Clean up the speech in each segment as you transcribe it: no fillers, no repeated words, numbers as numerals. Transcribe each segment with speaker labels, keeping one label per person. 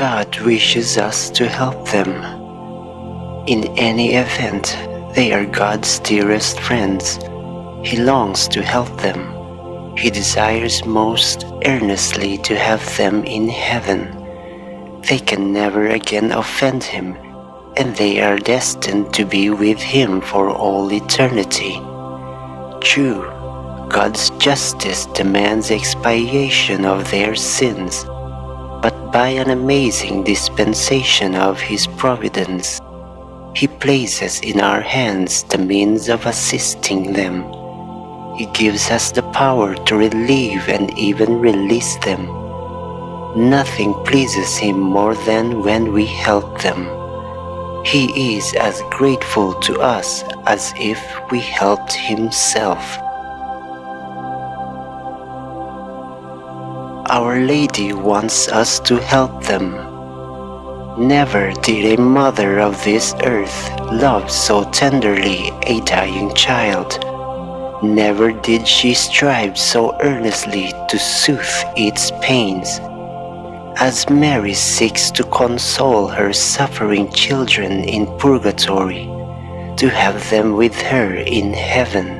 Speaker 1: God wishes us to help them. In any event, they are God's dearest friends. He longs to help them. He desires most earnestly to have them in heaven. They can never again offend Him, and they are destined to be with Him for all eternity. True, God's justice demands expiation of their sins, but by an amazing dispensation of His providence, He places in our hands the means of assisting them. He gives us the power to relieve and even release them. Nothing pleases Him more than when we help them. He is as grateful to us as if we helped Himself. Our Lady wants us to help them. Never did a mother of this earth love so tenderly a dying child. Never did she strive so earnestly to soothe its pains. As Mary seeks to console her suffering children in Purgatory, to have them with her in heaven,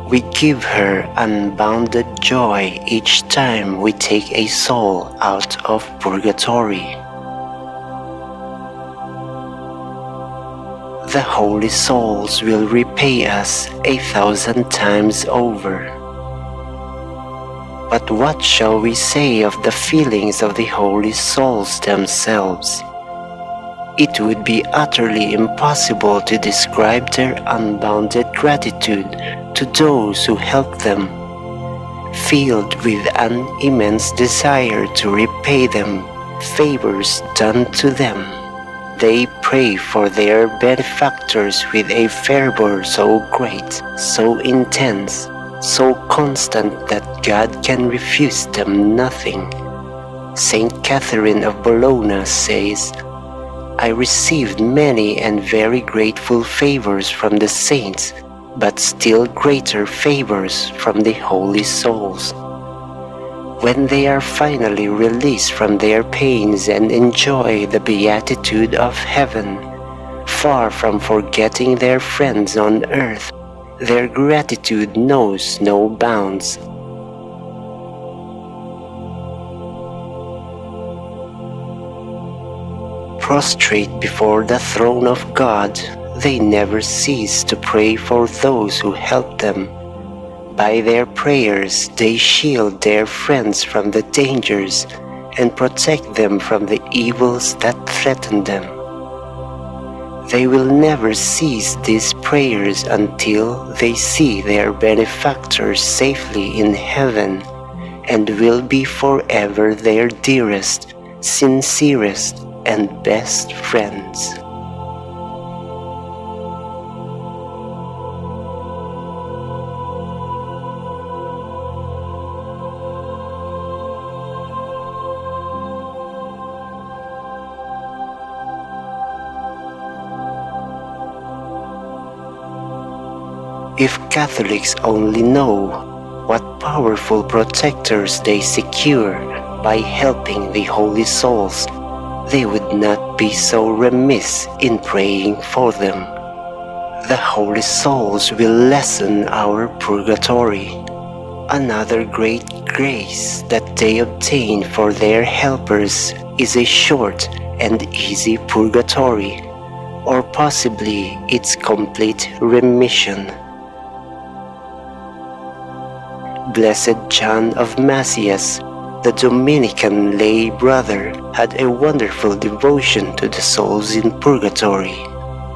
Speaker 1: we give her unbounded joy each time we take a soul out of Purgatory. The holy souls will repay us 1,000 times over. But what shall we say of the feelings of the holy souls themselves? It would be utterly impossible to describe their unbounded gratitude to those who help them. Filled with an immense desire to repay them favors done to them, they pray for their benefactors with a fervor so great, so intense, so constant that God can refuse them nothing. Saint Catherine of Bologna says, "I received many and very grateful favors from the saints, but still greater favors from the holy souls. When they are finally released from their pains and enjoy the beatitude of heaven, far from forgetting their friends on earth, their gratitude knows no bounds." Prostrate before the throne of God, they never cease to pray for those who help them. By their prayers, they shield their friends from the dangers and protect them from the evils that threaten them. They will never cease these prayers until they see their benefactors safely in heaven, and will be forever their dearest, sincerest, and best friends. If Catholics only know what powerful protectors they secure by helping the holy souls, they would not be so remiss in praying for them. The holy souls will lessen our purgatory. Another great grace that they obtain for their helpers is a short and easy purgatory, or possibly its complete remission. Blessed John of Macias, the Dominican lay brother, had a wonderful devotion to the souls in purgatory.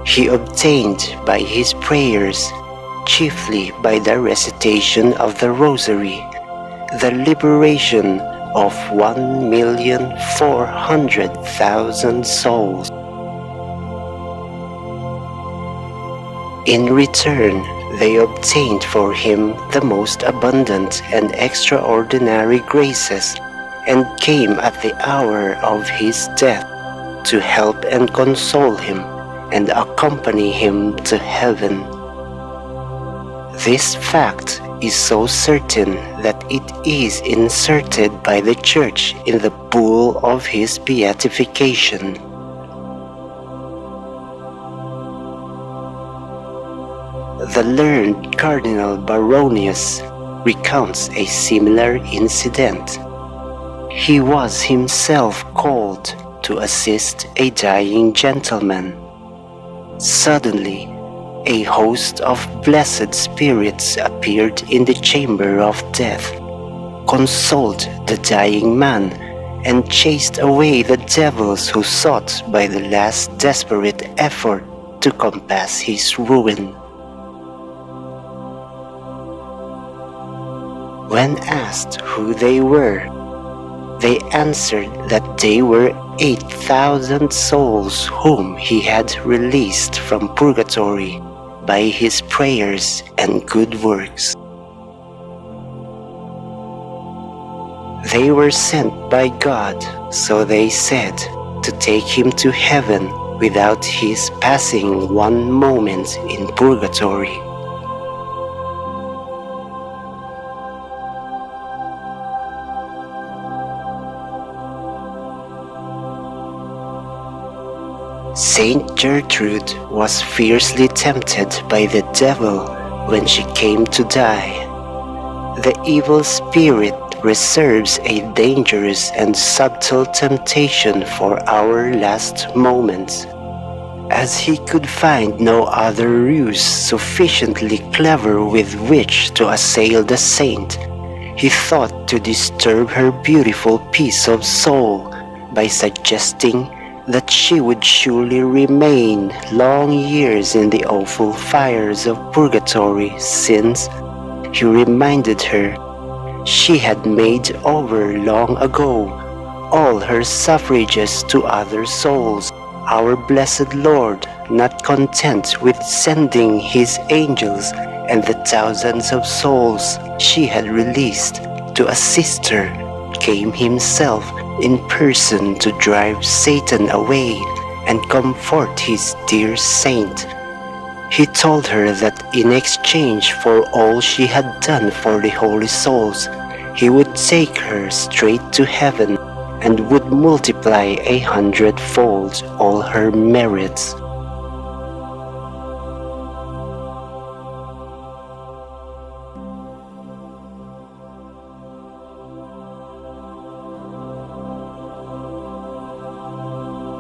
Speaker 1: He obtained by his prayers, chiefly by the recitation of the Rosary, the liberation of 1,400,000 souls. In return, they obtained for him the most abundant and extraordinary graces, and came at the hour of his death to help and console him and accompany him to heaven. This fact is so certain that it is inserted by the Church in the bull of his beatification. The learned Cardinal Baronius recounts a similar incident. He was himself called to assist a dying gentleman. Suddenly, a host of blessed spirits appeared in the chamber of death, consoled the dying man, and chased away the devils who sought by the last desperate effort to compass his ruin. When asked who they were, they answered that they were 8,000 souls whom he had released from purgatory by his prayers and good works. They were sent by God, so they said, to take him to heaven without his passing one moment in purgatory. Saint Gertrude was fiercely tempted by the devil when she came to die. The evil spirit reserves a dangerous and subtle temptation for our last moments. As he could find no other ruse sufficiently clever with which to assail the saint, he thought to disturb her beautiful peace of soul by suggesting that she would surely remain long years in the awful fires of purgatory, since, he reminded her, she had made over long ago all her suffrages to other souls, our blessed Lord, not content with sending his angels and the thousands of souls she had released to assist her, came himself in person to drive Satan away and comfort his dear saint. He told her that in exchange for all she had done for the holy souls, he would take her straight to heaven and would multiply 100-fold all her merits.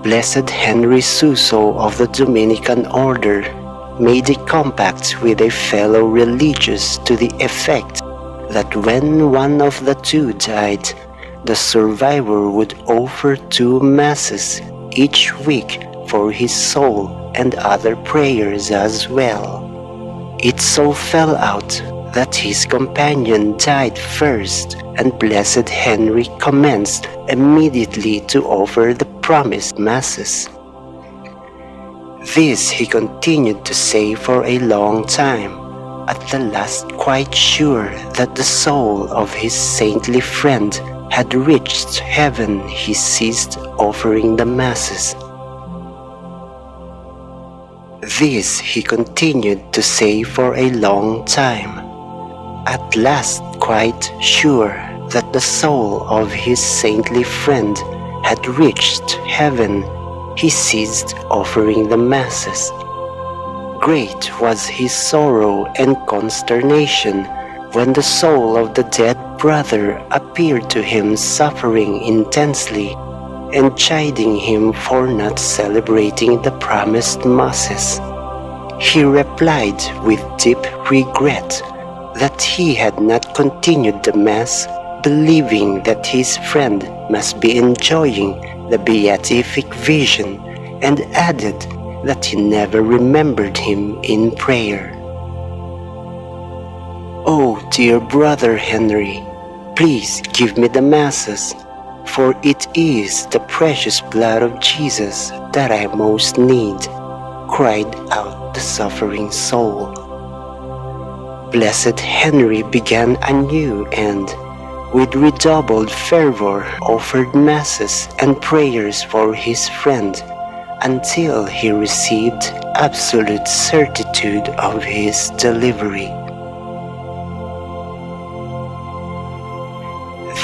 Speaker 1: Blessed Henry Suso of the Dominican Order made a compact with a fellow religious to the effect that when one of the two died, the survivor would offer 2 masses each week for his soul and other prayers as well. It so fell out that his companion died first, and Blessed Henry commenced immediately to offer the promised masses. This he continued to say for a long time, at the last quite sure that the soul of his saintly friend had reached heaven. He ceased offering the masses. This he continued to say for a long time. At last quite sure that the soul of his saintly friend had reached heaven, he ceased offering the masses. Great was his sorrow and consternation when the soul of the dead brother appeared to him suffering intensely and chiding him for not celebrating the promised masses. He replied with deep regret that he had not continued the mass, believing that his friend must be enjoying the beatific vision, and added that he never remembered him in prayer. "Oh, dear brother Henry, please give me the masses, for it is the precious blood of Jesus that I most need," cried out the suffering soul. Blessed Henry began anew and, with redoubled fervor, offered masses and prayers for his friend until he received absolute certitude of his delivery.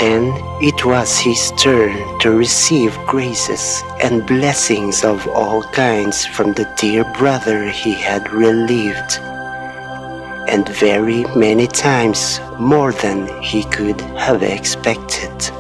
Speaker 1: Then it was his turn to receive graces and blessings of all kinds from the dear brother he had relieved, and very many times more than he could have expected.